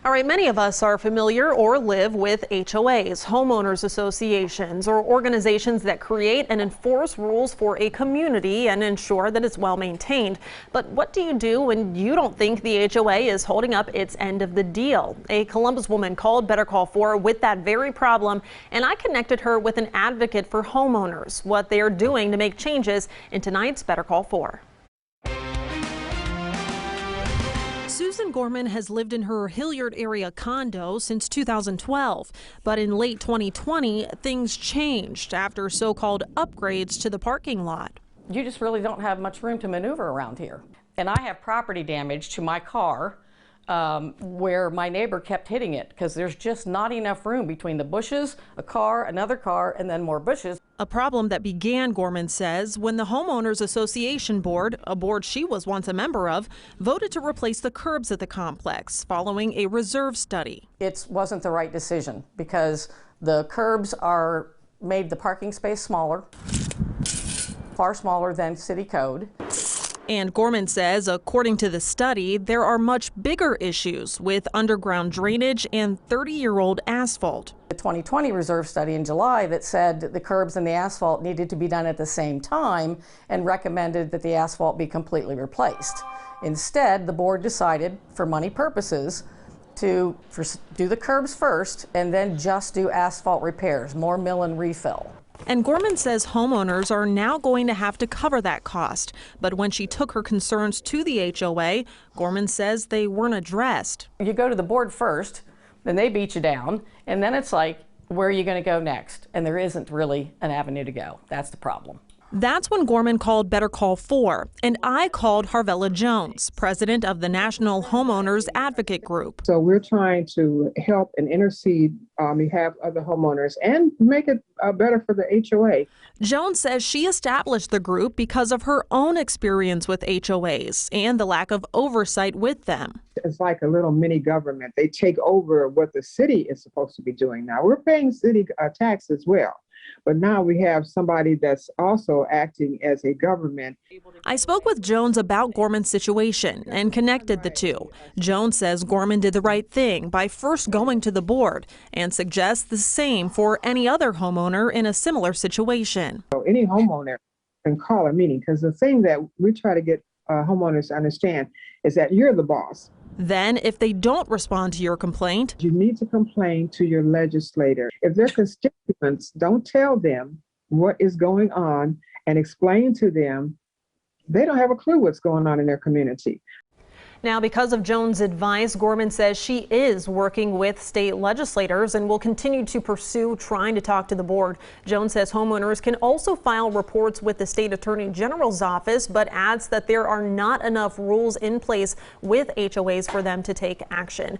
All right, many of us are familiar or live with HOAs, homeowners associations, or organizations that create and enforce rules for a community and ensure that it's well maintained. But what do you do when you don't think the HOA is holding up its end of the deal? A Columbus woman called Better Call 4 with that very problem, and I connected her with an advocate for homeowners, what they are doing to make changes in tonight's Better Call 4. Susan Gorman has lived in her Hilliard-area condo since 2012, but in late 2020, things changed after so-called upgrades to the parking lot. You just really don't have much room to maneuver around here. And I have property damage to my car where my neighbor kept hitting it because there's just not enough room between the bushes, a car, another car, and then more bushes. A problem that began, Gorman says, when the Homeowners Association Board, a board she was once a member of, voted to replace the curbs at the complex following a reserve study. It wasn't the right decision because the curbs made the parking space smaller, far smaller than city code. And Gorman says, according to the study, there are much bigger issues with underground drainage and 30-year-old asphalt. The 2020 reserve study in July that said that the curbs and the asphalt needed to be done at the same time and recommended that the asphalt be completely replaced. Instead, the board decided, for money purposes, to do the curbs first and then just do asphalt repairs, more mill and refill. And Gorman says homeowners are now going to have to cover that cost. But when she took her concerns to the HOA, Gorman says they weren't addressed. You go to the board first, then they beat you down, and then it's like, where are you going to go next? And there isn't really an avenue to go. That's the problem. That's when Gorman called Better Call 4, and I called Harvella Jones, president of the National Homeowners Advocate Group. So we're trying to help and intercede on behalf of the homeowners and make it better for the HOA. Jones says she established the group because of her own experience with HOAs and the lack of oversight with them. It's like a little mini government. They take over what the city is supposed to be doing now. We're paying city tax as well. But now we have somebody that's also acting as a government. I spoke with Jones about Gorman's situation and connected the two. Jones says Gorman did the right thing by first going to the board and suggests the same for any other homeowner in a similar situation. So any homeowner can call a meeting, because the thing that we try to get homeowners to understand is that you're the boss. Then, if they don't respond to your complaint, you need to complain to your legislator. If their constituents don't tell them what is going on and explain to them, they don't have a clue what's going on in their community. Now, because of Jones' advice, Gorman says she is working with state legislators and will continue to pursue trying to talk to the board. Jones says homeowners can also file reports with the state attorney general's office, but adds that there are not enough rules in place with HOAs for them to take action.